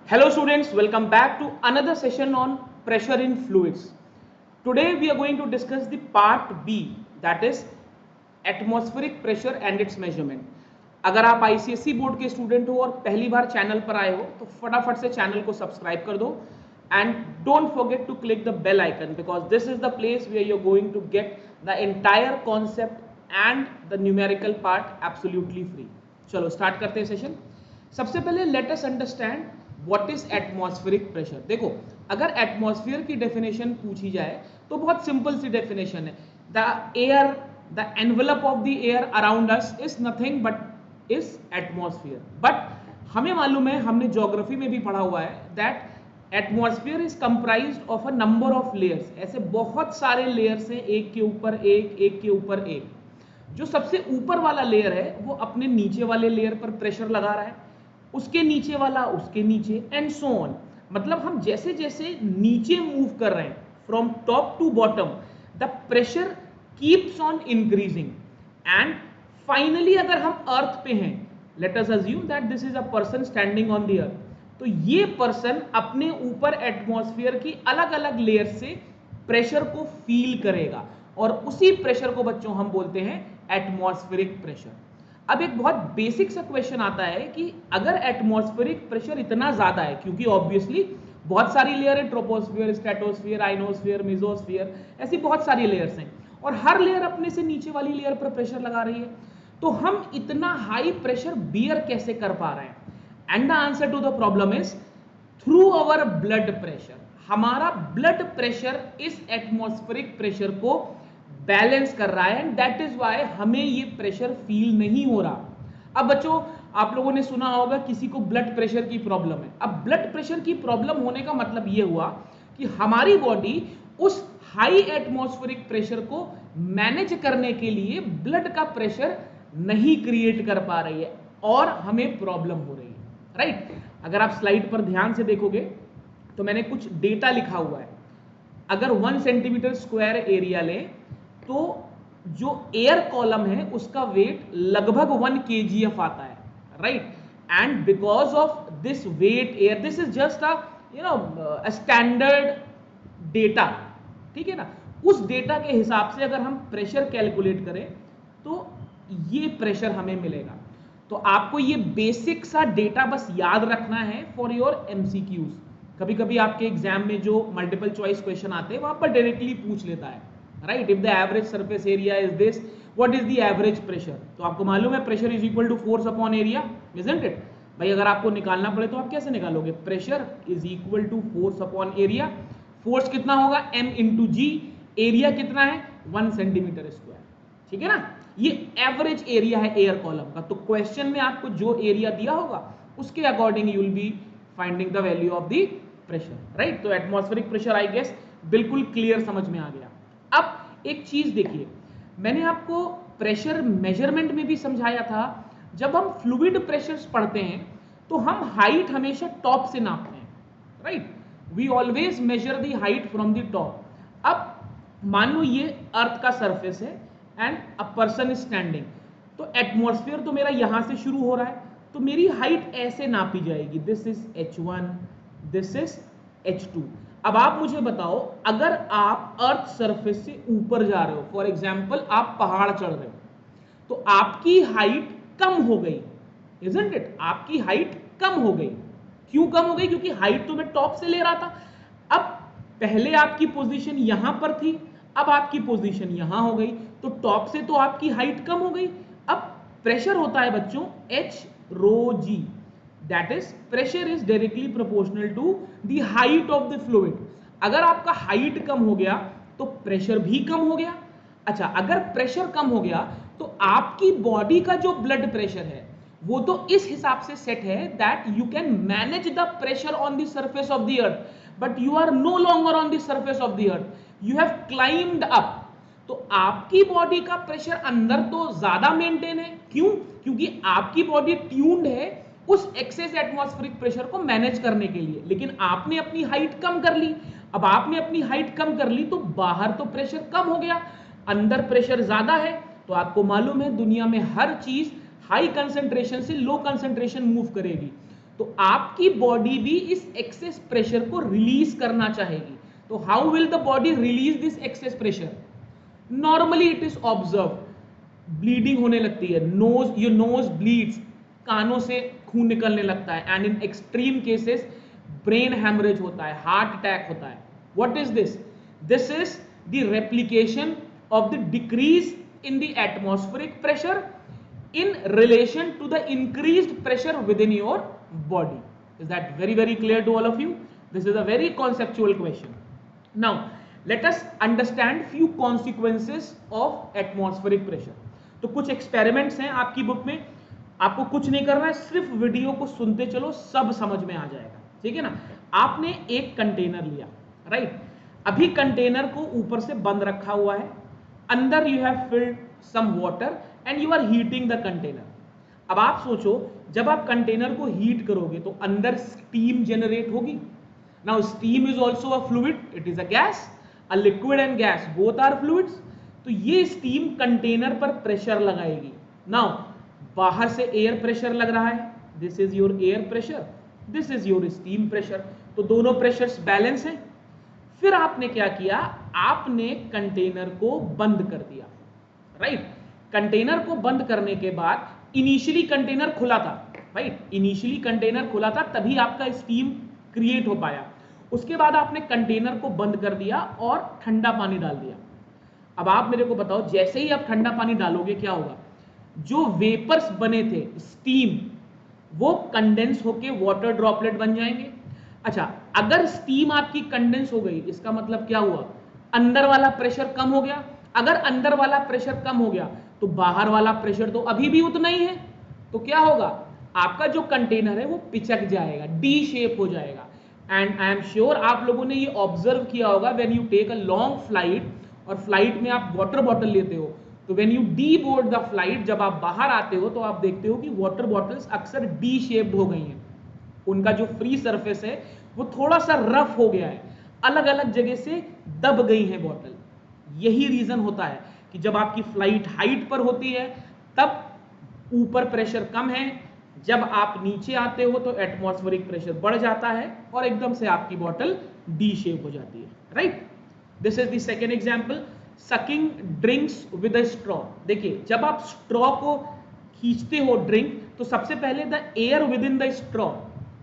Hello students, welcome back to another session on pressure in fluids. Today we are going to discuss the part B, that is atmospheric pressure and its measurement. अगर आप ICSE board के student हो और पहली बार channel पर आए हो तो फटाफट से चैनल को सब्सक्राइब कर दो and don't forget to click the bell icon because this is the place where you're going to get the entire concept and the numerical part absolutely free. चलो स्टार्ट करते हैं सेशन. सबसे पहले let us understand what is atmospheric pressure. देखो, अगर atmosphere की definition पूछी जाए तो बहुत सिंपल सी डेफिनेशन है. The air, the envelope of the air around us is nothing but is atmosphere. But हमें मालूम है, हमने ज्योग्राफी में भी पढ़ा हुआ है that atmosphere is comprised of a number of layers. ऐसे बहुत सारे लेयर्स हैं, एक के ऊपर एक, एक के ऊपर एक. जो सबसे ऊपर वाला लेयर है वो अपने नीचे वाले लेयर पर प्रेशर लगा रहा है, उसके नीचे वाला उसके नीचे, एंड सो ऑन. मतलब हम जैसे जैसे नीचे मूव कर रहे हैं from top to bottom, the pressure keeps on increasing and finally अगर हम अर्थ पे हैं, let us assume that this is a person standing on the earth, तो ये पर्सन अपने ऊपर एटमॉस्फेयर की अलग अलग लेयर से प्रेशर को फील करेगा और उसी प्रेशर को बच्चों हम बोलते हैं एटमॉस्फेरिक प्रेशर. अब एक बहुत बेसिक सा क्वेश्चन आता है कि अगर एटमॉस्फेरिक प्रेशर इतना ज्यादा है, क्योंकि ऑब्वियसली बहुत सारी लेयर है, ट्रोपोस्फियर, स्ट्रेटोस्फियर, आइनोस्फियर, मेसोस्फियर, ऐसी बहुत सारी लेयर्स हैं और हर लेयर अपने से नीचे वाली लेयर पर प्रेशर लगा रही है, तो हम इतना हाई प्रेशर बियर कैसे कर पा रहे हैं? And the answer to the problem is through our blood pressure. हमारा ब्लड प्रेशर इस एटमॉस्फेरिक प्रेशर को बैलेंस कर रहा है एंड दैट इज व्हाई हमें ये प्रेशर फील नहीं हो रहा. अब बच्चों, आप लोगों ने सुना होगा किसी को ब्लड प्रेशर की प्रॉब्लम है. अब ब्लड प्रेशर की प्रॉब्लम होने का मतलब ये हुआ कि हमारी बॉडी उस हाई एटमॉस्फेरिक प्रेशर को मैनेज करने के लिए ब्लड का प्रेशर नहीं क्रिएट कर पा रही है और हमें प्रॉब्लम हो रही है. राइट? अगर आप स्लाइड पर ध्यान से देखोगे तो मैंने कुछ डेटा लिखा हुआ है. अगर 1 सेंटीमीटर स्क्वायर एरिया लें तो जो एयर कॉलम है उसका वेट लगभग 1 kgf आता है. Right? And because of this weight air, this is just a standard data, ठीक है ना. उस डेटा के हिसाब से अगर हम प्रेशर कैलकुलेट करें तो ये प्रेशर हमें मिलेगा. तो आपको ये बेसिक सा डेटा बस याद रखना है फॉर योर एमसीक्यूज. कभी कभी आपके एग्जाम में जो मल्टीपल चॉइस क्वेश्चन आते हैं वहां पर डायरेक्टली पूछ लेता है, right? If the average surface area is this, what is the average pressure? तो आपको मालूम है pressure is equal to force upon area, isn't it? भाई अगर आपको निकालना पड़े तो आप कैसे निकालोगे? Pressure is equal to force upon area. Force कितना होगा? m इंटू जी. एरिया कितना है? 1 सेंटीमीटर स्क्वायर. ठीक है ना. ये एवरेज एरिया है एयर कॉलम का. तो क्वेश्चन में आपको जो एरिया दिया होगा उसके according you will be finding the value of the pressure. Right? तो एटमॉस्फेरिक प्रेशर आई गेस बिल्कुल क्लियर समझ में आ गया. अब एक चीज देखिए, मैंने आपको प्रेशर मेजरमेंट में भी समझाया था. जब हम फ्लूइड प्रेशर्स पढ़ते हैं तो हम हाइट हमेशा टॉप से नापते हैं. Right? We always measure the height from the top. अब मान लो ये अर्थ का सरफेस है and a person is standing, तो एटमॉस्फेयर तो मेरा यहां से शुरू हो रहा है, तो मेरी हाइट ऐसे नापी जाएगी. This is h1, this is h2. अब आप मुझे बताओ, अगर आप अर्थ सरफेस से ऊपर जा रहे हो, फॉर एग्जाम्पल आप पहाड़ चढ़ रहे हो, तो आपकी हाइट कम हो गई, इजंट इट? आपकी हाइट कम हो गई. क्यों कम हो गई? क्योंकि हाइट तो मैं टॉप से ले रहा था. अब पहले आपकी पोजीशन यहां पर थी, अब आपकी पोजीशन यहां हो गई, तो टॉप से तो आपकी हाइट कम हो गई. अब प्रेशर होता है बच्चों h rho g, that is pressure is directly proportional to the height of the fluid. अगर आपका हाइट कम हो गया तो प्रेशर भी कम हो गया. अच्छा, अगर प्रेशर कम हो गया तो आपकी बॉडी का जो ब्लड प्रेशर है वो तो इस हिसाब से सेट है that you can manage the pressure on the surface of the earth, but you are no longer on the surface of the earth, you have climbed up. तो आपकी बॉडी का प्रेशर अंदर तो ज्यादा मेंटेन है. क्यों? क्योंकि आपकी बॉडी ट्यून्ड है उस एक्सेस एटमॉस्फेरिक प्रेशर को मैनेज करने के लिए, लेकिन आपने अपनी हाइट कम कर ली. अब आपने अपनी हाइट कम कर ली तो बाहर तो प्रेशर कम हो गया, अंदर प्रेशर ज्यादा है. तो आपको मालूम है दुनिया में हर चीज हाई कंसंट्रेशन से लो कंसंट्रेशन मूव करेगी. तो आपकी बॉडी भी इस एक्सेस प्रेशर को रिलीज करना चाहेगी। तो how will the body release this excess pressure? Normally it is observe, bleeding होने लगती है, नोज, योर नोज ब्लीड्स, कानों से खून निकलने लगता है, and in extreme cases brain haemorrhage होता है, हार्ट अटैक होता है। What is this? This is the replication of the decrease in the atmospheric pressure in relation to the increased pressure within your body. Is that very clear to all of you? This is a very conceptual question. Now let us understand few consequences of atmospheric pressure. तो कुछ experiments हैं आपकी book में, आपको कुछ नहीं करना है, सिर्फ वीडियो को सुनते चलो, सब समझ में आ जाएगा, ठीक है ना। आपने एक कंटेनर लिया, राइट, अभी कंटेनर को ऊपर से बंद रखा हुआ है, अंदर you have filled some water and you are heating the container. अब आप सोचो, जब आप कंटेनर को हीट करोगे तो अंदर स्टीम जनरेट होगी। Now steam is also a fluid, it is a gas, a liquid and gas both are fluids. तो ये स्टीम कंटेनर पर प्रेशर लगाएगी। नाउ बाहर से एयर प्रेशर लग रहा है, this is your air pressure, this is your steam pressure, तो दोनों प्रेशर्स बैलेंस हैं। फिर आपने क्या किया, आपने कंटेनर को बंद कर दिया, राइट। कंटेनर को बंद करने के बाद इनिशियली कंटेनर खुला था, राइट, इनिशियली कंटेनर खुला था, तभी आपका स्टीम क्रिएट हो पाया। उसके बाद आपने कंटेनर को बंद कर दिया और ठंडा पानी डाल दिया। अब आप मेरे को बताओ, जैसे ही आप ठंडा पानी डालोगे क्या होगा? जो वेपर्स बने थे, स्टीम, वो कंडेंस होके वाटर ड्रॉपलेट बन जाएंगे। अच्छा, अगर स्टीम आपकी कंडेंस हो गई, इसका मतलब क्या हुआ? अंदर वाला प्रेशर कम हो गया। अगर अंदर वाला प्रेशर कम हो गया तो बाहर वाला प्रेशर तो अभी भी उतना ही है, तो क्या होगा? आपका जो कंटेनर है वो पिचक जाएगा, डी शेप हो जाएगा। एंड आई एम श्योर आप लोगों ने ये ऑब्जर्व किया होगा, when you take a long flight और फ्लाइट में आप वाटर बॉटल लेते हो, तो when you deboard the flight, जब आप बाहर आते हो तो आप देखते हो कि वाटर बॉटल्स अक्सर डी शेप्ड हो गई हैं। उनका जो फ्री सरफेस है वो थोड़ा सा रफ हो गया है, अलग अलग जगह से दब गई है बॉटल। यही रीजन होता है कि जब आपकी फ्लाइट हाइट पर होती है तब ऊपर प्रेशर कम है, जब आप नीचे आते हो तो एटमॉस्फेरिक प्रेशर बढ़ जाता है और एकदम से आपकी बॉटल डी शेप हो जाती है, right. This is the second example, sucking drinks with a straw. देखिए, जब आप स्ट्रॉ को खींचते हो ड्रिंक, तो सबसे पहले the air within the straw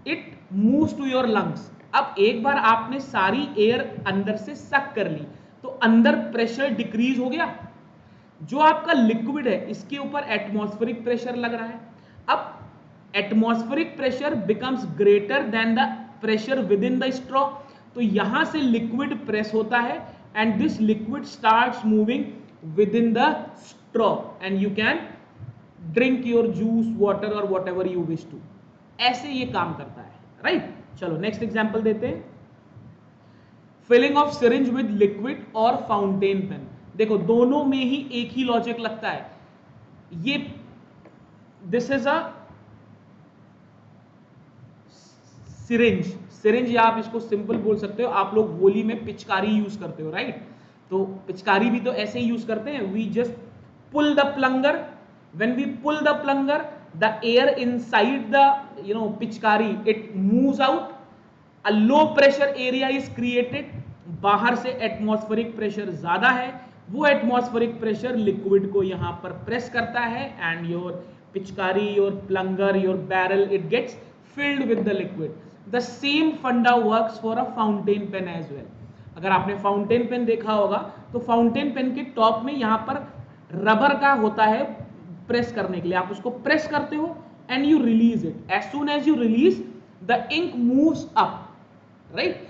it moves to your lungs. अब एक बार आपने सारी एयर अंदर से सक कर ली तो अंदर प्रेशर डिक्रीज हो गया। जो आपका लिक्विड है इसके ऊपर एटमॉस्फेरिक प्रेशर लग रहा है। अब atmospheric pressure becomes greater than the pressure within the straw, तो यहां से लिक्विड प्रेस होता है and this liquid starts moving within the straw and you can drink your juice, water और whatever you wish to. ऐसे ये काम करता है, राइट। चलो नेक्स्ट एग्जांपल देते हैं, filling of syringe with liquid और फाउंटेन पेन। देखो, दोनों में ही एक ही लॉजिक लगता है। ये this is a syringe, syringe या आप इसको सिंपल बोल सकते हो, आप लोग होली में पिचकारी यूज करते हो, राइट। तो पिचकारी भी तो ऐसे ही यूज करते हैं, we just pull the plunger, when we pull the plunger the air inside the पिचकारी it moves out, a low pressure area is created, बाहर से एटमॉस्फेरिक प्रेशर ज्यादा है, वो एटमॉस्फेरिक प्रेशर लिक्विड को यहां पर प्रेस करता है and your pichkari, your plunger, your barrel, it gets filled with the liquid. The same funda works for a fountain pen as well. अगर आपने फाउंटेन पेन देखा होगा तो फाउंटेन पेन के टॉप में यहां पर रबर का होता है प्रेस करने के लिए, आप उसको प्रेस करते हो and you release it. As soon as you release the ink moves up, right.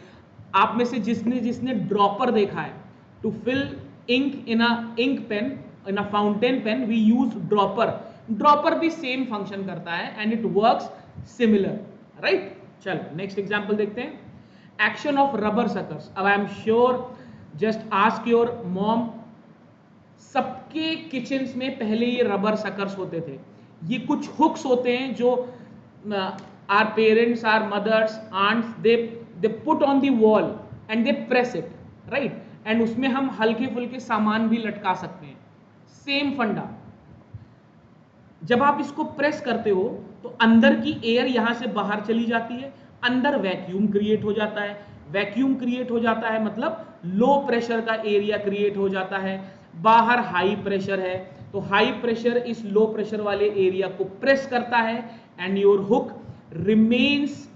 आप में से जिसने ड्रॉपर देखा है, to fill ink in a ink pen, in a fountain pen we use dropper. Dropper भी same function करता है and it works similar, right. चलो नेक्स्ट एग्जांपल देखते हैं, एक्शन ऑफ रबर सकर्स। अब I am sure, just ask your mom, सबके kitchens में पहले ये रबर सकर्स होते थे। ये कुछ हुक्स होते हैं जो our parents, our mothers, aunts, they put on the wall and they press it, right, and उसमें हम हल्के फुल्के सामान भी लटका सकते हैं। सेम फंडा। जब आप इसको प्रेस करते हो तो अंदर की एयर यहां से बाहर चली जाती है, अंदर वैक्यूम क्रिएट हो जाता है, वैक्यूम क्रिएट हो जाता है मतलब लो प्रेशर का एरिया क्रिएट हो जाता है, बाहर हाई प्रेशर है तो हाई प्रेशर इस लो प्रेशर वाले एरिया को प्रेस करता है and your hook remains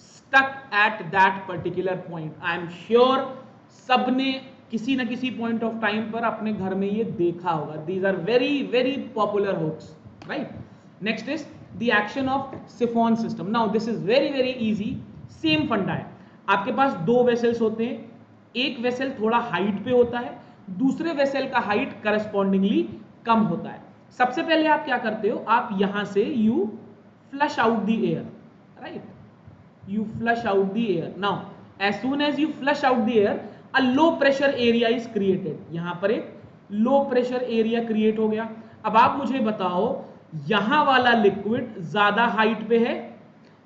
stuck at that particular point. I am sure सबने किसी ना किसी पॉइंट ऑफ टाइम पर अपने घर में ये देखा होगा। These are very very popular hooks, right. Next is the action of siphon system. Now this is very very easy, same funda है। आपके पास दो वेसल्स होते हैं, एक वेसल थोड़ा हाइट पे होता है, दूसरे वेसल का हाइट करस्पॉन्डिंगली कम होता है। सबसे पहले आप क्या करते हो, आप यहां से you flush out the air, right, you flush out the air. Now as soon as you flush out the air, a low pressure area is created. यहां पर एक लो प्रेशर एरिया क्रिएट हो गया। अब आप मुझे बताओ यहां वाला लिक्विड ज्यादा हाइट पे है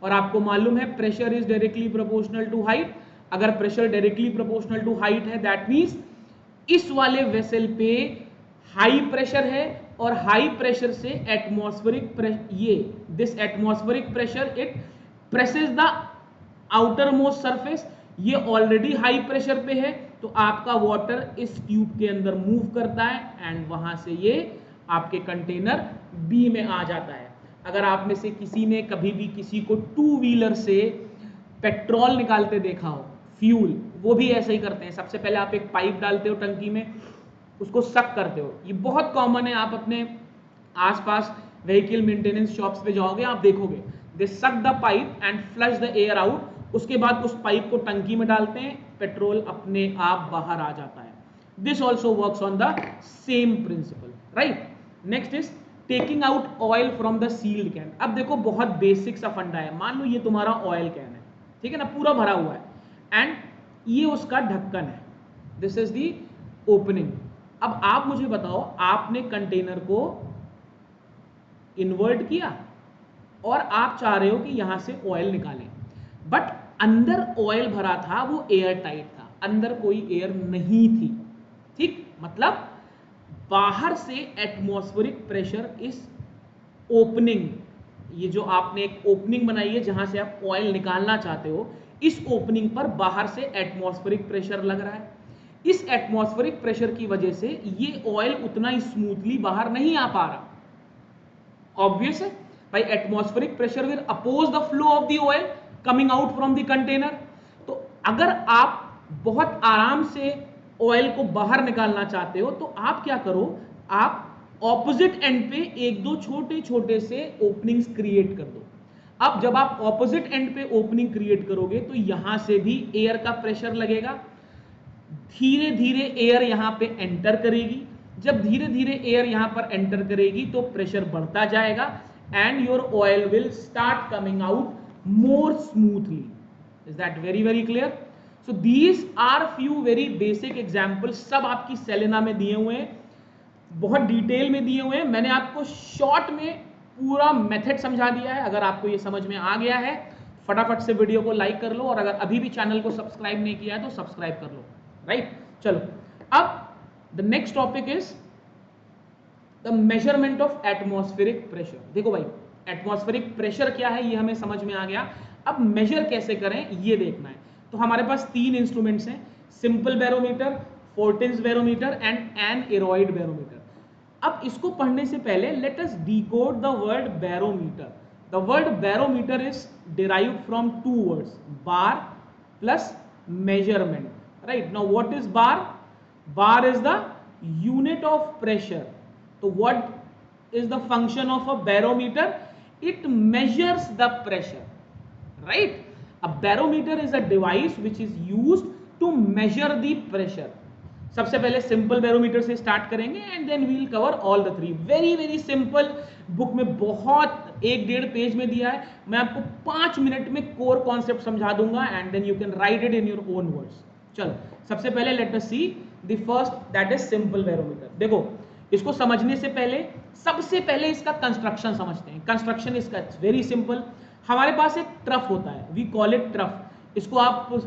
और आपको मालूम है pressure is directly proportional to height. अगर pressure directly proportional to height है दैट मींस इस वाले वेसल पे हाई प्रेशर है और हाई प्रेशर से एटमॉस्फेरिक ये this atmospheric pressure it presses the outermost surface. ये ऑलरेडी हाई प्रेशर पे है तो आपका वाटर इस ट्यूब के अंदर मूव करता है एंड वहां से ये आपके कंटेनर बी में आ जाता है। अगर आप में से किसी ने कभी भी किसी को टू व्हीलर से पेट्रोल निकालते देखा हो, फ्यूल, वो भी ऐसे ही करते हैं। सबसे पहले आप एक पाइप डालते हो टंकी में, उसको सक करते हो। ये बहुत कॉमन है, आप अपने आसपास व्हीकल मेंटेनेंस शॉप्स पे जाओगे आप देखोगे, दे suck the pipe and flush the air out. उसके बाद उस पाइप को टंकी में डालते हैं, पेट्रोल अपने आप बाहर आ जाता है। This also works on the same principle, right. Next is taking out oil from the sealed can. अब देखो बहुत बेसिक सा फंडा है। मान लो ये तुम्हारा ऑयल कैन है, ठीक है ना, पूरा भरा हुआ है एंड ये उसका ढक्कन है, दिस इज दी ओपनिंग। अब आप मुझे बताओ, आपने कंटेनर को इन्वर्ट किया और आप चाह रहे हो कि यहां से ऑयल निकालें, बट अंदर ऑयल भरा था, वो एयर टाइट था, अंदर कोई एयर नहीं थी, ठीक। मतलब बाहर से एटमॉस्फेरिक प्रेशर इस ओपनिंग, ये जो आपने एक ओपनिंग बनाई है जहां से आप ऑयल निकालना चाहते हो, इस ओपनिंग पर बाहर से एटमॉस्फेरिक प्रेशर लग रहा है। इस एटमॉस्फेरिक प्रेशर की वजह से ये ऑयल उतना स्मूथली बाहर नहीं आ पा रहा। ऑब्वियस है भाई, atmospheric pressure will oppose the flow of the oil coming out from the container. तो अगर आप बहुत आराम से ऑयल को बाहर निकालना चाहते हो तो आप क्या करो, आप ऑपोजिट एंड पे एक दो छोटे छोटे से ओपनिंग्स क्रिएट कर दो। अब जब आप ऑपोजिट एंड पे ओपनिंग क्रिएट करोगे तो यहां से भी एयर का प्रेशर लगेगा, धीरे धीरे एयर यहां पे एंटर करेगी। जब धीरे धीरे एयर यहां पर एंटर करेगी तो प्रेशर बढ़ता जाएगा and your oil will start coming out more smoothly. Is that very very clear? So these are few very basic example, सब आपकी सेलेना में दिए हुए हैं, बहुत डिटेल में दिए हुए हैं। मैंने आपको शॉर्ट में पूरा मेथड समझा दिया है। अगर आपको ये समझ में आ गया है फटाफट से वीडियो को लाइक कर लो और अगर अभी भी चैनल को सब्सक्राइब नहीं किया है तो सब्सक्राइब कर लो, राइट। चलो, अब the next topic is the measurement of atmospheric pressure. देखो भाई, एटमॉस्फेरिक प्रेशर क्या है ये हमें समझ में आ गया, अब मेजर कैसे करें ये देखना है। तो हमारे पास तीन इंस्ट्रूमेंट्स हैं, simple barometer, Fortin's barometer and an aneroid barometer. अब इसको पढ़ने से पहले let us decode the word barometer. The word barometer is derived from two words, bar plus measurement, right? Now what is bar? Bar is the unit of pressure. So what is the function of a barometer? It measures the pressure, right? A barometer is a device which is used to measure the pressure. सबसे पहले simple barometer से start करेंगे and then we will cover all the three. Very very simple, book में बहुत 1-1.5 page में दिया है, मैं आपको 5 मिनट में कोर कॉन्सेप्ट समझा दूंगा and then you can write it in your own words. चलो, सबसे पहले let us see the first, that is simple barometer. देखो, इसको समझने से पहले सबसे पहले इसका कंस्ट्रक्शन समझते हैं। कंस्ट्रक्शन इसका वेरी सिंपल, हमारे पास एक ट्रफ होता है, वी कॉल इट ट्रफ। इसको आप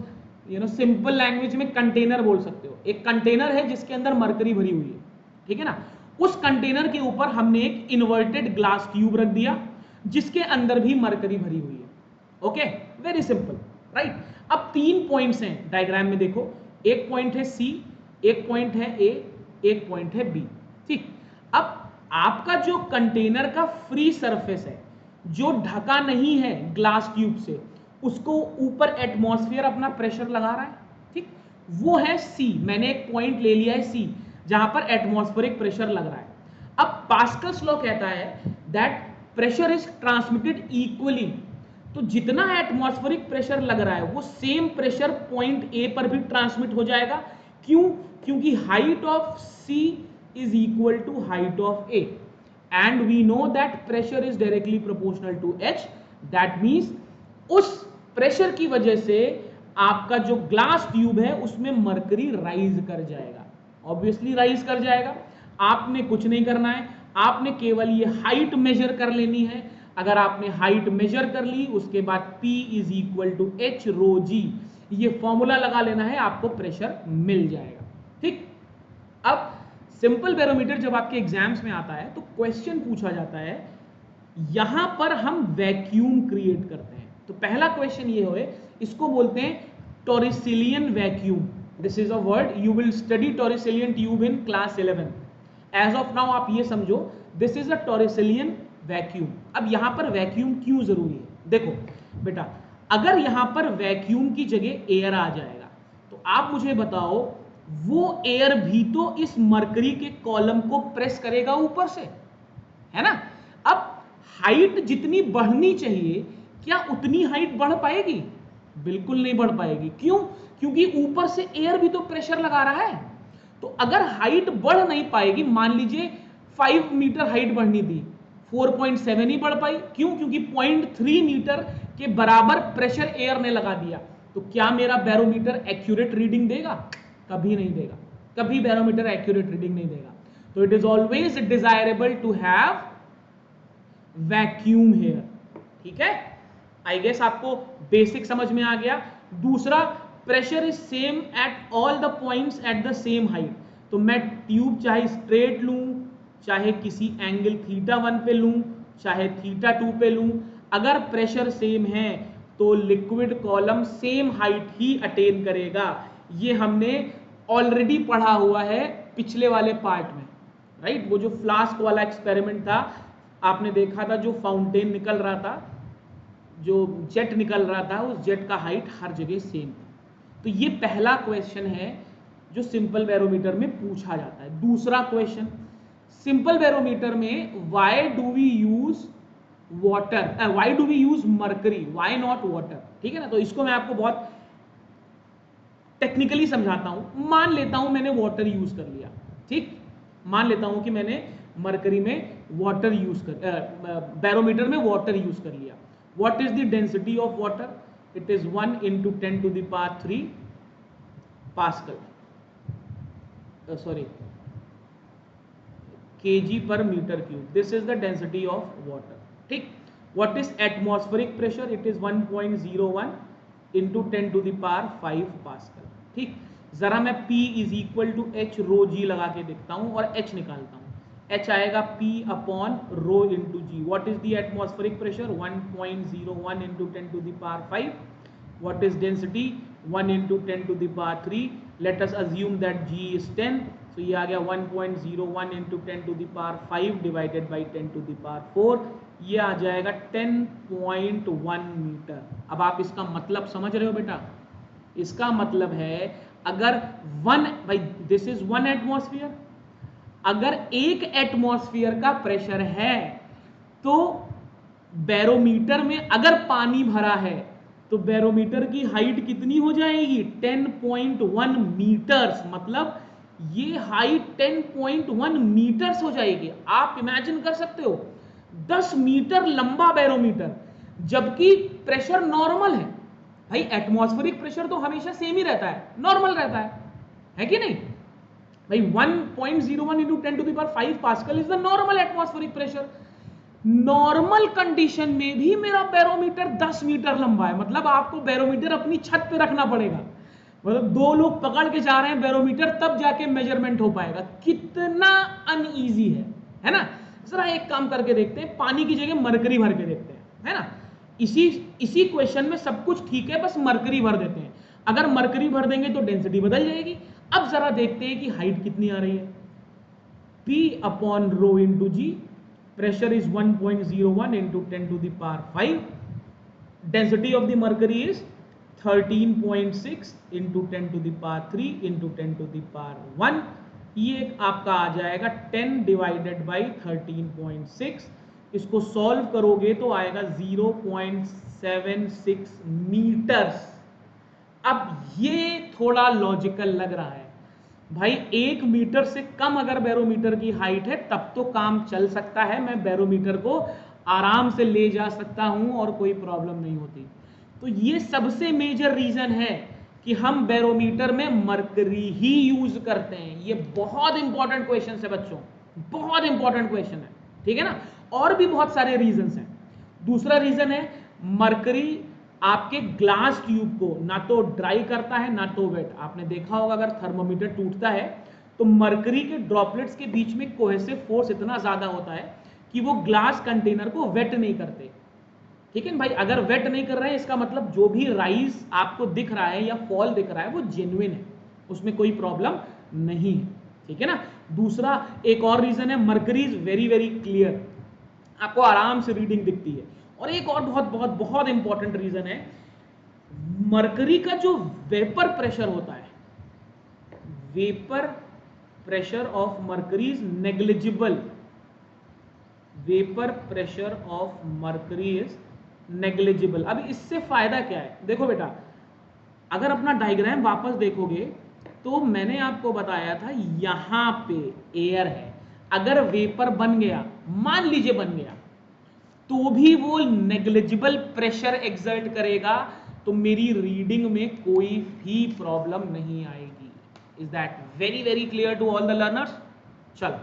सिंपल लैंग्वेज में कंटेनर बोल सकते हो। एक कंटेनर है जिसके अंदर मरकरी भरी हुई है, ठीक है ना। उस कंटेनर के ऊपर हमने एक इन्वर्टेड ग्लास ट्यूब रख दिया जिसके अंदर भी मरकरी भरी हुई है। Okay, very simple, right. अब 3 पॉइंट्स हैं डायग्राम में, देखो, एक पॉइंट है सी, एक पॉइंट है ए, एक पॉइंट है बी। ठीक, अब आपका जो कंटेनर का फ्री सरफेस है, जो ढका नहीं है ग्लास ट्यूब से, उसको ऊपर एटमॉस्फेयर अपना प्रेशर लगा रहा है। ठीक, वो है सी। मैंने एक पॉइंट ले लिया है सी जहां पर एटमॉस्फेरिक प्रेशर लग रहा है। अब पास्कल्स लॉ कहता है that pressure is transmitted equally, तो जितना एटमॉस्फेरिक प्रेशर लग रहा है वो सेम प्रेशर पॉइंट ए पर भी ट्रांसमिट हो जाएगा। क्यों? क्योंकि height of C is equal to height of A and we know that pressure is directly proportional to H. That means उस प्रेशर की वजह से आपका जो ग्लास ट्यूब है उसमें मरकरी राइज कर जाएगा, ऑब्वियसली राइज कर जाएगा। आपने कुछ नहीं करना है, आपने केवल ये हाइट मेजर कर लेनी है। अगर आपने हाइट मेजर कर ली, उसके बाद P is equal to H rho g, ये फॉर्मूला लगा लेना है, आपको प्रेशर मिल जाएगा। ठीक, अब सिंपल बैरोमीटर जब आपके एग्जाम्स में आता है तो क्वेश्चन पूछा जाता है, यहां पर हम वैक्यूम क्रिएट करते हैं। तो पहला क्वेश्चन ये होए, इसको बोलते हैं Torricellian vacuum. This is a word, you will study Torricellian tube in class 11। As of now आप ये समझो, this is a Torricellian vacuum. अब यहां पर वैक्यूम क्यों जरूरी है? देखो बेटा, अगर यहां पर वैक्यूम की जगह एयर आ जाएगा तो आप मुझे बताओ, वो एयर भी तो इस मरकरी के कॉलम को प्रेस करेगा ऊपर से, है ना। अब हाइट जितनी बढ़नी चाहिए, क्या उतनी हाइट बढ़ पाएगी? बिल्कुल नहीं बढ़ पाएगी। क्यों? क्योंकि ऊपर से एयर भी तो प्रेशर लगा रहा है। तो अगर हाइट बढ़ नहीं पाएगी, मान लीजिए 5 मीटर हाइट बढ़नी थी, 4.7 ही बढ़ पाई। क्यों? क्योंकि 0.3 मीटर के बराबर प्रेशर एयर ने लगा दिया। तो क्या मेरा बैरोमीटर एक्यूरेट रीडिंग देगा? कभी नहीं देगा, कभी बैरोमीटर एक्यूरेट रीडिंग नहीं देगा। तो it is always desirable to have vacuum here. ठीक है, आई गेस आपको बेसिक समझ में आ गया। दूसरा, pressure is same at all the points at the same height. तो मैं ट्यूब चाहे स्ट्रेट लूं, चाहे किसी एंगल θ1 पे लूं, चाहे θ2 पे लूं, अगर प्रेशर सेम है तो लिक्विड कॉलम सेम हाइट ही अटेन करेगा। ये हमने ऑलरेडी पढ़ा हुआ है पिछले वाले पार्ट में, राइट। वो जो फ्लास्क वाला एक्सपेरिमेंट था, आपने देखा था, जो फाउंटेन निकल रहा था, जो जेट निकल रहा था, उस जेट का हाइट हर जगह सेम था। तो ये पहला क्वेश्चन है जो सिंपल बैरोमीटर में पूछा जाता है। दूसरा क्वेश्चन, सिंपल बैरोमीटर में why do we use water, why do we use mercury, why not water? ठीक है ना। तो इसको मैं आपको बहुत टेक्निकली समझाता हूं। मान लेता हूं मैंने वाटर यूज कर लिया, ठीक, मान लेता हूं कि मैंने मरकरी में वाटर यूज कर, बैरोमीटर में वाटर यूज कर लिया। What is the density of water? It is 1 × 10⁻³ pascal, sorry kg/m³। This is the density of water. ठीक, what is atmospheric pressure? It is 1.01 × 10⁵ pascal. ठीक, जरा मैं P is equal to H rho G लगा के देखता हूं और H निकालता हूं। H आएगा P/ρ × G। What is the atmospheric pressure? 1.01 × 10⁵। What is density? 1 × 10⁻³। Late us assume that G is 10, तो ये आ गया 1.01 × 10⁵ डिवाइडेड बाई 10⁴। ये आ जाएगा 10.1 मीटर। अब आप इसका मतलब समझ रहे हो बेटा? इसका मतलब है, अगर भाई दिस इज 1 एटमॉस्फेयर, अगर 1 एटमॉस्फेयर का प्रेशर है तो बैरोमीटर में अगर पानी भरा है तो बैरोमीटर की हाइट कितनी हो जाएगी? 10.1 मीटर्स। मतलब ये हाइट 10.1 मीटर्स हो जाएगी। आप इमेजिन कर सकते हो, 10 मीटर लंबा बैरोमीटर, जबकि प्रेशर नॉर्मल है। भाई एटमॉस्फेरिक प्रेशर तो हमेशा सेम ही रहता है, नॉर्मल रहता है कि नहीं भाई? 1.01 × 10⁵ pascal is the normal atmospheric pressure. Normal condition में भी मेरा बैरोमीटर 10 मीटर लंबा है। मतलब आपको बैरोमीटर अपनी छत पे रखना पड़ेगा, मतलब दो लोग पकड़ के जा रहे हैं बैरोमीटर, तब जाके मेजरमेंट हो पाएगा। कितना अनईजी है ना। जरा एक काम करके देखते हैं, पानी की जगह मरकरी भर के देखते हैं, है ना। इसी इसी क्वेश्चन में सब कुछ ठीक है, बस मरकरी भर देते हैं। अगर मरकरी भर देंगे तो डेंसिटी बदल जाएगी। अब जरा देखते हैं कि हाइट कितनी आ रही है। P upon rho into G, pressure is 1.01 into 10 to the power 5. Density of the mercury is 13.6 into 10 to the power 3 into 10 to the power 1. ये आपका आ जाएगा 10 डिवाइडेड बाई 13.6। इसको सॉल्व करोगे तो आएगा 0.76 मीटर्स। अब ये थोड़ा लॉजिकल लग रहा है भाई, 1 मीटर से कम अगर बैरोमीटर की हाइट है तब तो काम चल सकता है, मैं बैरोमीटर को आराम से ले जा सकता हूं और कोई प्रॉब्लम नहीं होती। तो ये सबसे मेजर रीजन है कि हम बैरोमीटर में मरकरी ही यूज करते हैं। ये बहुत इंपॉर्टेंट क्वेश्चन है बच्चों, बहुत इंपॉर्टेंट क्वेश्चन है, ठीक है ना। और भी बहुत सारे रीजंस हैं। दूसरा रीजन है, मरकरी आपके ग्लास ट्यूब को ना तो ड्राई करता है ना तो वेट। आपने देखा होगा अगर थर्मोमीटर टूटता है तो मरकरी के ड्रॉपलेट्स के बीच में कोहेसिव फोर्स इतना ज्यादा होता है कि वो ग्लास कंटेनर को वेट नहीं करते, ठीक है भाई। अगर वेट नहीं कर रहे हैं इसका मतलब जो भी राइज आपको दिख रहा है या फॉल दिख रहा है वो जेन्युइन है, उसमें कोई प्रॉब्लम नहीं है, ठीक है ना। दूसरा एक और रीजन है, mercury is very very clear, आपको आराम से रीडिंग दिखती है। और एक और बहुत बहुत बहुत इंपॉर्टेंट रीजन है, मरकरी का जो वेपर प्रेशर होता है, vapour pressure of mercury is negligible. Vapour pressure of mercury is negligible. अब इससे फायदा क्या है, देखो बेटा, अगर अपना डायग्राम वापस देखोगे तो मैंने आपको बताया था यहां पे एयर है, अगर वेपर बन गया, मान लीजिए बन गया, तो भी वो नेग्लिजिबल प्रेशर एक्सर्ट करेगा, तो मेरी रीडिंग में कोई भी प्रॉब्लम नहीं आएगी। Is that very very clear to all the learners. चलो,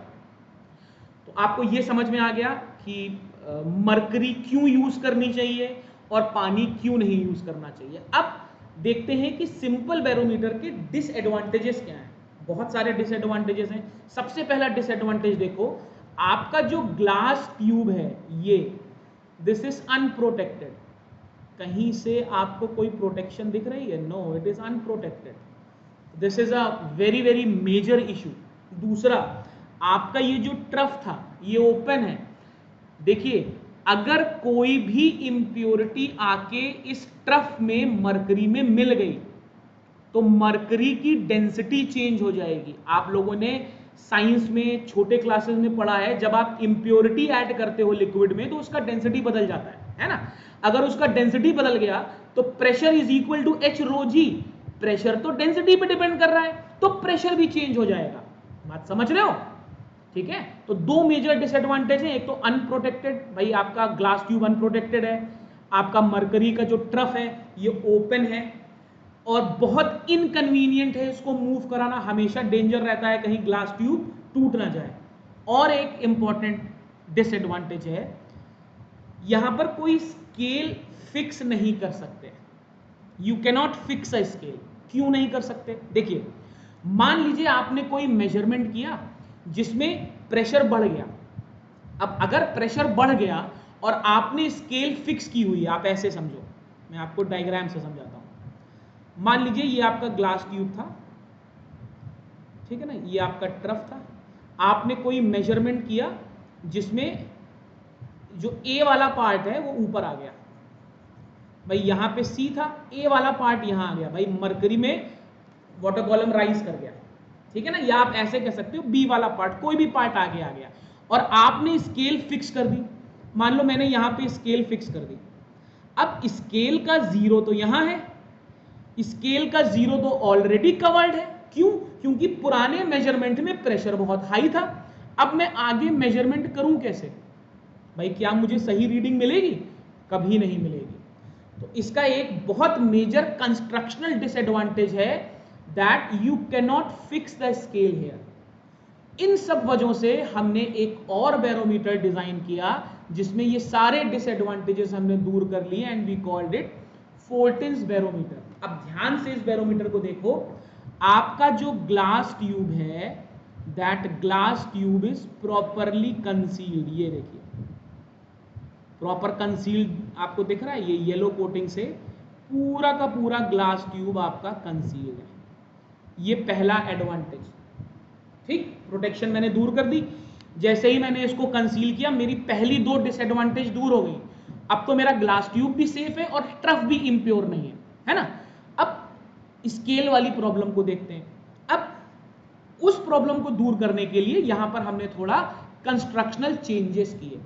तो आपको ये समझ में आ गया कि मरकरी क्यों यूज करनी चाहिए और पानी क्यों नहीं यूज करना चाहिए। अब देखते हैं कि सिंपल बैरोमीटर के डिसएडवांटेजेस क्या हैं। बहुत सारे डिसएडवांटेजेस हैं। सबसे पहला डिसएडवांटेज देखो, आपका जो ग्लास ट्यूब है ये, दिस इज अनप्रोटेक्टेड। कहीं से आपको कोई प्रोटेक्शन दिख रही है? No, it is unprotected. This is a very very major issue. दूसरा, आपका ये जो ट्रफ था ये ओपन है। देखिए, अगर कोई भी इंप्योरिटी आके इस ट्रफ में मरकरी में मिल गई तो मरकरी की डेंसिटी चेंज हो जाएगी। आप लोगों ने साइंस में छोटे क्लासेस में पढ़ा है, जब आप इंप्योरिटी ऐड करते हो लिक्विड में तो उसका डेंसिटी बदल जाता है ना। अगर उसका डेंसिटी बदल गया तो pressure is equal to H rho G. Pressure तो डेंसिटी पे डिपेंड कर रहा है, तो प्रेशर भी चेंज हो जाएगा। बात समझ रहे हो? ठीक है। तो दो मेजर डिसएडवांटेज है, एक तो अनप्रोटेक्टेड, भाई आपका ग्लास ट्यूब अनप्रोटेक्टेड है, आपका मरकरी का जो ट्रफ है ये ओपन है और बहुत इनकन्वीनियंट है इसको मूव कराना, हमेशा डेंजर रहता है कहीं ग्लास ट्यूब टूट ना जाए। और एक इंपॉर्टेंट डिसएडवांटेज है, यहां पर कोई स्केल फिक्स नहीं कर सकते। You cannot fix a scale. क्यों नहीं कर सकते? देखिए, मान लीजिए आपने कोई मेजरमेंट किया जिसमें प्रेशर बढ़ गया। अब अगर प्रेशर बढ़ गया और आपने स्केल फिक्स की हुई है, आप ऐसे समझो, मैं आपको डायग्राम से समझाता हूं। मान लीजिए ये आपका ग्लास ट्यूब था, ठीक है ना, ये आपका ट्रफ था। आपने कोई मेजरमेंट किया जिसमें जो ए वाला पार्ट है वो ऊपर आ गया, भाई यहां पे सी था, ए वाला पार्ट यहां आ गया, भाई मरकरी में वाटर कॉलम राइज कर गया, ठीक है ना। या आप ऐसे कह सकते हो बी वाला पार्ट, कोई भी पार्ट आगे आ गया और आपने स्केल फिक्स कर दी। मान लो मैंने यहां पे स्केल फिक्स कर दी। अब स्केल का जीरो तो यहां है, स्केल का जीरो तो ऑलरेडी कवर्ड है। क्यों? क्योंकि पुराने मेजरमेंट में प्रेशर बहुत हाई था। अब मैं आगे मेजरमेंट करूं कैसे? भाई क्या मुझे सही रीडिंग मिलेगी? कभी नहीं मिलेगी। तो इसका एक बहुत मेजर कंस्ट्रक्शनल डिसएडवांटेज है, that you can not fix the scale here. इन सब वजहों से हमने एक और बैरोमीटर डिजाइन किया जिसमें ये सारे डिसएडवांटेजेस हमने दूर कर लिए, and we called it Fortin's barometer. अब ध्यान से इस बैरोमीटर को देखो, आपका जो ग्लास ट्यूब है, that glass tube is properly concealed. ये देखिए प्रॉपर कंसील्ड आपको दिख रहा है, ये येलो कोटिंग से पूरा का पूरा ग्लास ट्यूब आपका कंसील्ड है। ये पहला एडवांटेज। ठीक, प्रोटेक्शन मैंने दूर कर दी। जैसे ही मैंने इसको कंसील किया, मेरी पहली दो डिसएडवांटेज दूर हो गई। अब तो मेरा ग्लास ट्यूब भी सेफ है और ट्रफ भी इम्प्योर नहीं है ना। अब स्केल वाली प्रॉब्लम को देखते हैं। अब उस प्रॉब्लम को दूर करने के लिए यहां पर हमने थोड़ा कंस्ट्रक्शनल चेंजेस किए।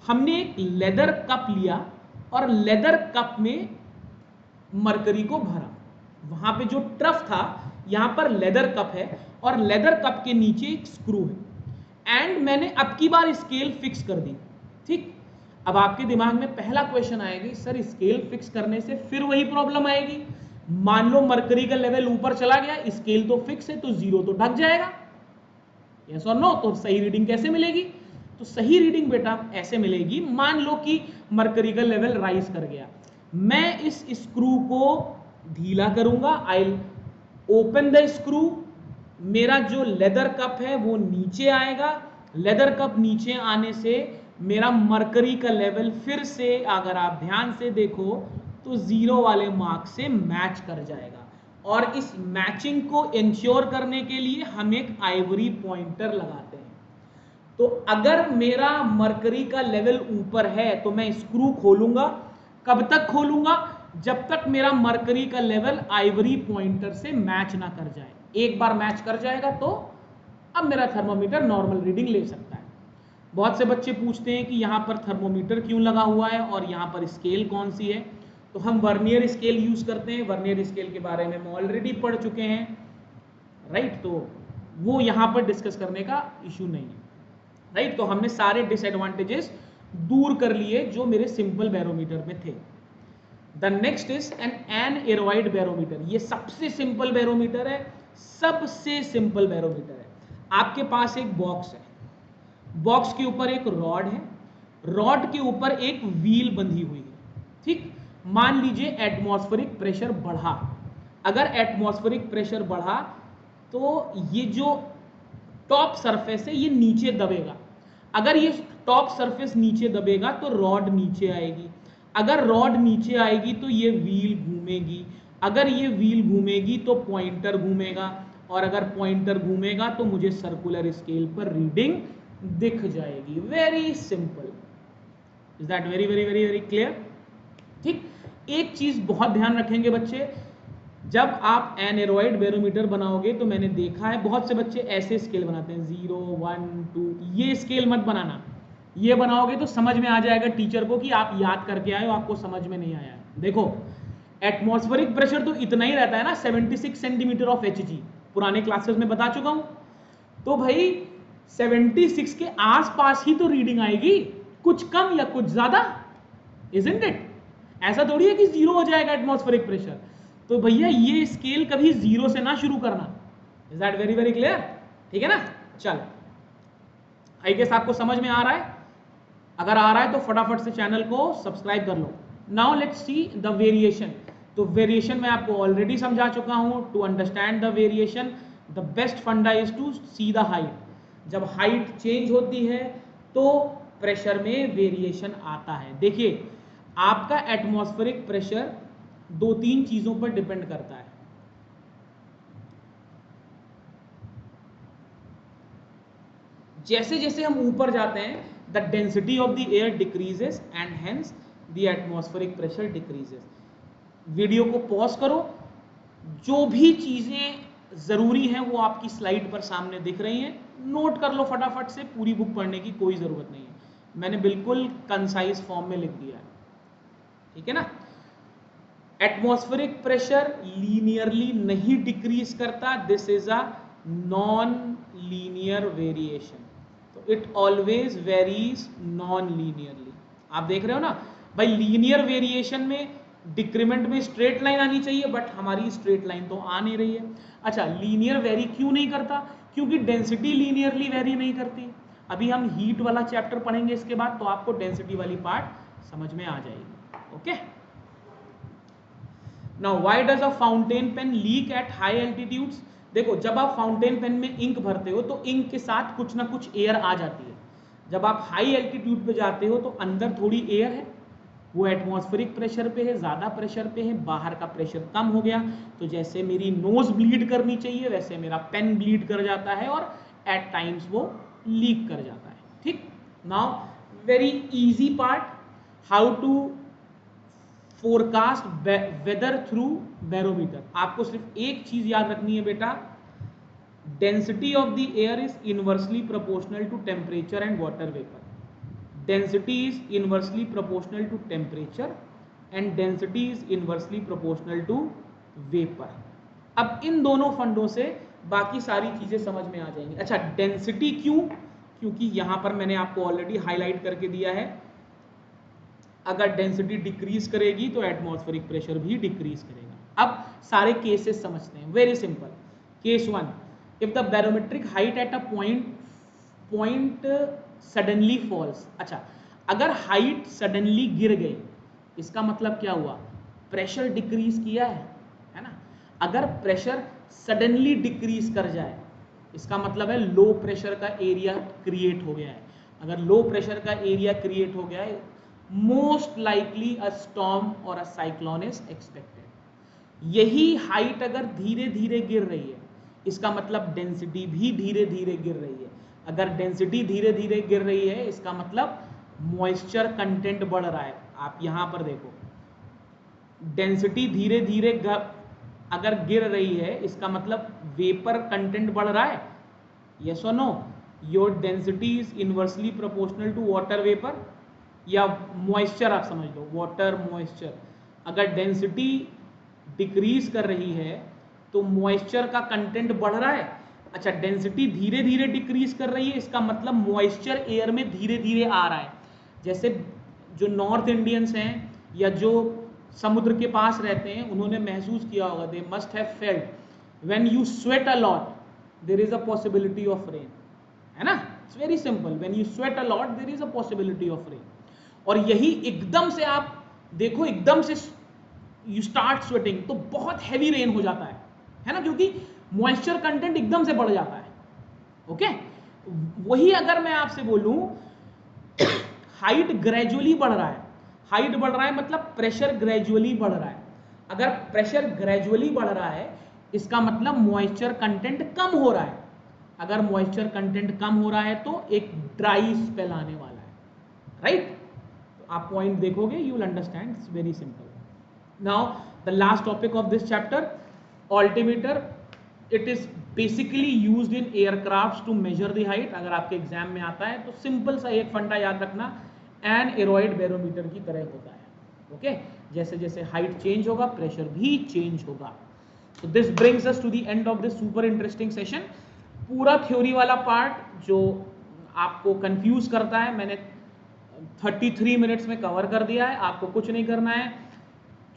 हमने एक लेदर कप लिया और लेदर कप में मरकरी को भरा। वहां पे जो ट्रफ था, यहां पर लेदर कप है और लेदर कप के नीचे एक स्क्रू है, एंड मैंने अब की बार स्केल फिक्स कर दी। ठीक, अब आपके दिमाग में पहला क्वेश्चन आएगी, सर स्केल फिक्स करने से फिर वही प्रॉब्लम आएगी। मान लो मरकरी का लेवल ऊपर चला गया, स्केल तो फिक्स है तो जीरो तो ढक जाएगा, यस और नो। तो सही रीडिंग कैसे मिलेगी? तो सही रीडिंग बेटा ऐसे मिलेगी, मान लो कि मरकरी का लेवल राइज कर गया, मैं इस स्क्रू को ढीला करूंगा, आई ओपन द स्क्रू, मेरा जो लेदर कप है वो नीचे आएगा। लेदर कप नीचे आने से मेरा मरकरी का लेवल फिर से, अगर आप ध्यान से देखो तो जीरो वाले मार्क से मैच कर जाएगा। और इस मैचिंग को इंश्योर करने के लिए हम एक आइवरी पॉइंटर लगाते हैं। तो अगर मेरा मरकरी का लेवल ऊपर है तो मैं स्क्रू खोलूंगा। कब तक खोलूंगा? जब तक मेरा मरकरी का लेवल आइवरी पॉइंटर से मैच ना कर जाए। एक बार मैच कर जाएगा तो अब मेरा थर्मोमीटर नॉर्मल रीडिंग ले सकता है। बहुत से बच्चे पूछते हैं कि यहाँ पर थर्मोमीटर क्यों लगा हुआ है और यहाँ पर स्केल कौन सी है। तो हम वर्नियर स्केल यूज करते हैं। वर्नियर स्केल के बारे में हम ऑलरेडी पढ़ चुके हैं, राइट, तो वो यहाँ पर डिस्कस करने का इश्यू नहीं है, राइट। तो हमने सारे डिसएडवांटेजेस दूर कर लिए जो मेरे सिंपल बैरोमीटर में थे। The next is an aneroid barometer. ये सबसे सिंपल बैरोमीटर है, सबसे सिंपल बैरोमीटर है। आपके पास एक बॉक्स है, बॉक्स के ऊपर एक रॉड है, रॉड के ऊपर एक व्हील बंधी हुई है। ठीक, मान लीजिए एटमॉस्फेरिक प्रेशर बढ़ा। अगर एटमॉस्फेरिक प्रेशर बढ़ा तो ये जो टॉप सरफेस है ये नीचे दबेगा। अगर ये टॉप सरफेस नीचे दबेगा तो रॉड नीचे आएगी। अगर रॉड नीचे आएगी तो ये व्हील घूमेगी। अगर ये व्हील घूमेगी तो पॉइंटर घूमेगा, और अगर पॉइंटर घूमेगा तो मुझे सर्कुलर स्केल पर रीडिंग दिख जाएगी। Very simple. Is that very very very very clear? ठीक, एक चीज बहुत ध्यान रखेंगे बच्चे, जब आप एनेरॉइड बैरोमीटर बनाओगे तो मैंने देखा है बहुत से बच्चे ऐसे स्केल बनाते हैं 0 1 2। ये स्केल मत बनाना। ये बनाओगे तो समझ में आ जाएगा टीचर को कि आप याद करके आए हो, आपको समझ में नहीं आया है। देखो एटमॉस्फेरिक प्रेशर तो इतना ही रहता है ना, 76 सेंटीमीटर ऑफ Hg, पुराने क्लासेस में बता चुका हूं। तो भाई 76 के आसपास ही तो रीडिंग आएगी, कुछ कम या कुछ ज्यादा, इजंट इट? ऐसा थोड़ी है कि जीरो हो जाएगा एटमॉस्फेरिक प्रेशर। तो भैया ये स्केल कभी जीरो से ना शुरू करना। Is that very very clear? ठीक है ना? चल, आई गेस आपको समझ में आ रहा है। अगर आ रहा है तो फटाफट से चैनल को सब्सक्राइब कर लो। Now let's see the variation. तो वेरिएशन मैं आपको ऑलरेडी समझा चुका हूं। To understand the variation the best funda is to see the height. जब हाइट चेंज होती है तो प्रेशर में वेरिएशन आता है। देखिए आपका एटमॉस्फेरिक प्रेशर दो तीन चीजों पर डिपेंड करता है। जैसे जैसे हम ऊपर जाते हैं the density of the air decreases and hence the atmospheric pressure decreases. Video को पॉज करो, जो भी चीजें जरूरी हैं वो आपकी स्लाइड पर सामने दिख रही हैं, नोट कर लो फटाफट से। पूरी बुक पढ़ने की कोई जरूरत नहीं है, मैंने बिल्कुल कंसाइज फॉर्म में लिख दिया है, ठीक है ना। एटमॉस्फेरिक प्रेशर लीनियरली नहीं डिक्रीज करता, this is a non linear variation. तो it always varies non linearly. आप देख रहे हो ना भाई, लीनियर वेरिएशन में डिक्रीमेंट में स्ट्रेट लाइन आनी चाहिए, बट हमारी स्ट्रेट लाइन तो आ नहीं रही है। अच्छा, लीनियर वेरी क्यों नहीं करता? क्योंकि डेंसिटी लीनियरली वेरी नहीं करती। अभी हम हीट वाला चैप्टर पढ़ेंगे इसके बाद, तो आपको डेंसिटी वाली पार्ट समझ में आ जाएगी। Okay, now why does a fountain pen leak at high altitudes? देखो, जब आप फाउंटेन पेन में इंक भरते हो तो इंक के साथ कुछ ना कुछ एयर आ जाती है। जब आप हाई एल्टीट्यूड पे जाते हो तो अंदर थोड़ी एयर है, वो एटमॉस्फेरिक प्रेशर पे है, ज़्यादा प्रेशर पे है, बाहर का प्रेशर कम हो गया, तो जैसे मेरी नोज ब्लीड करनी चाहिए वैसे मेरा पेन ब्लीड कर जाता है और एट टाइम्स वो लीक कर जाता है। ठीक, now very easy part, how to forecast weather through barometer. आपको सिर्फ एक चीज याद रखनी है बेटा, density of the air is inversely proportional to temperature and water vapour. Density is inversely proportional to temperature and density is inversely proportional to vapor। अब इन दोनों फंडों से बाकी सारी चीजें समझ में आ जाएंगी। अच्छा, डेंसिटी क्यों? क्योंकि यहां पर मैंने आपको ऑलरेडी हाईलाइट करके दिया है, अगर डेंसिटी डिक्रीज करेगी तो एटमॉस्फेरिक प्रेशर भी डिक्रीज करेगा। अब सारे केसेस समझते हैं, very simple. Case 1, if the barometric height at a point suddenly falls. अच्छा, अगर हाइट सडनली गिर गई, इसका मतलब क्या हुआ? प्रेशर डिक्रीज किया है ना। अगर प्रेशर सडनली डिक्रीज कर जाए, इसका मतलब है लो प्रेशर का एरिया क्रिएट हो गया है। अगर लो प्रेशर का एरिया क्रिएट हो गया है, मोस्ट लाइकली अ स्टॉर्म और अ साइक्लोन इज एक्सपेक्टेड। यही हाइट अगर धीरे धीरे गिर रही है, इसका मतलब डेंसिटी भी धीरे धीरे गिर रही है। अगर डेंसिटी धीरे धीरे गिर रही है, इसका मतलब मॉइस्चर कंटेंट बढ़ रहा है। आप यहां पर देखो, डेंसिटी धीरे धीरे अगर गिर रही है, इसका मतलब वेपर कंटेंट बढ़ रहा है। यस और no? Your density is inversely proportional to water vapour या मॉइस्चर, आप समझ लो वाटर मॉइस्चर। अगर डेंसिटी डिक्रीज कर रही है तो मॉइस्चर का कंटेंट बढ़ रहा है। अच्छा, डेंसिटी धीरे धीरे डिक्रीज कर रही है, इसका मतलब मॉइस्चर एयर में धीरे धीरे आ रहा है। जैसे जो नॉर्थ इंडियंस हैं या जो समुद्र के पास रहते हैं, उन्होंने महसूस किया होगा, they must have felt when you sweat a lot there is a possibility of rain, है ना। It's very simple, when you sweat a lot there is a possibility of rain. और यही एकदम से आप देखो, एकदम से यू स्टार्ट स्वेटिंग तो बहुत हैवी रेन हो जाता है ना, क्योंकि मॉइस्चर कंटेंट एकदम से बढ़ जाता है। ओके, वही अगर मैं आपसे बोलूं हाइट ग्रेजुअली बढ़ रहा है, हाइट बढ़ रहा है मतलब प्रेशर ग्रेजुअली बढ़ रहा है। अगर प्रेशर ग्रेजुअली बढ़ रहा है, इसका मतलब मॉइस्चर कंटेंट कम हो रहा है। अगर मॉइस्चर कंटेंट कम हो रहा है तो एक ड्राई स्पेल आने वाला है, राइट? तो आप पॉइंट देखोगे, you will understand, it's very simple. Now the last topic of this chapter, altimeter. It is basically used in aircraft to measure the height. अगर आपके एग्जाम में आता है तो सिंपल सा एक फंडा याद रखना, एन एरोइड बैरोमीटर की तरह होता है। ओके, जैसे जैसे हाइट चेंज होगा प्रेशर भी चेंज होगा। So this brings us to the end of this super interesting session। पूरा थ्योरी वाला पार्ट जो आपको कंफ्यूज करता है, मैंने 33 मिनट्स में कवर कर दिया है। आपको कुछ नहीं करना है,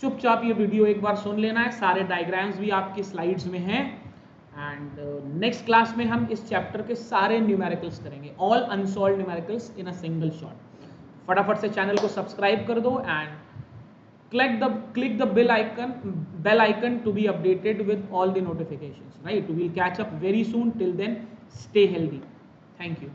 चुपचाप ये वीडियो एक बार सुन लेना है। सारे डायग्राम्स भी आपकी स्लाइड्स में हैं। एंड नेक्स्ट क्लास में हम इस चैप्टर के सारे न्यूमेरिकल्स करेंगे, all unsolved numericals in a single shot. फटाफट से चैनल को सब्सक्राइब कर दो and click the bell icon to be updated with all the notifications, right? We'll catch up very soon. Till then, stay healthy. Thank you.